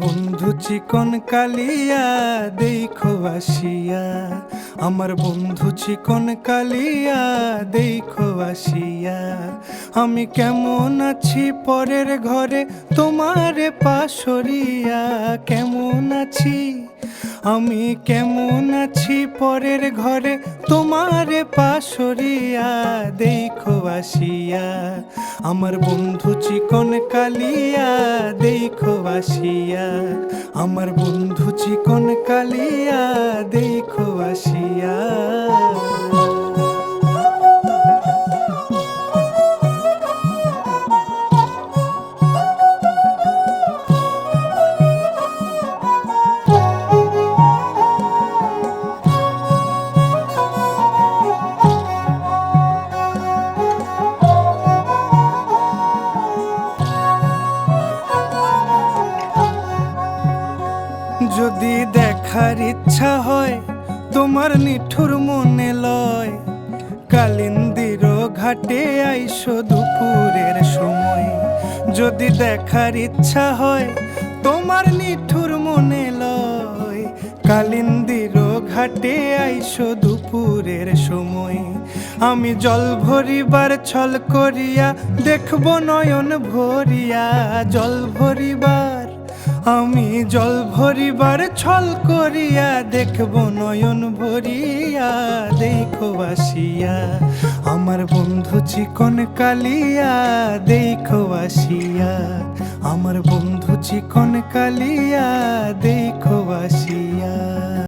বন্ধু চিকন কালিয়া দেখো আসিয়া, আমার বন্ধু চিকন কালিয়া দেখো আসিয়া। আমি কেমন আছি পরের ঘরে তোমারে পাশরিয়া, কেমন আছি আমি কেমন আছি পরের ঘরে তোমারে পাশরিয়া দেখো আসিয়া। আমার বন্ধু চিকন কালিয়া দেখো আসিয়া, আমার বন্ধু চিকন কালিয়া দেখো আসিয়া। যদি দেখার ইচ্ছা হয় তোমার নিঠুর মনে লয়, কালিন্দির ঘাটে আইসো দুপুরের সময়। যদি দেখার ইচ্ছা হয় তোমার নিঠুর মনে লয়, কালিন্দির ঘাটে আইসো দুপুরের সময়। আমি জল ভরিবার ছল করিয়া দেখব নয়ন ভরিয়া, জল ভরিবার আমি জল ভরিবার ছল করিয়া দেখব নয়ন ভরিয়া দেখো আসিয়া। আমার বন্ধু চিকন কালিয়া দেখো আসিয়া, আমার বন্ধু চিকন কালিয়া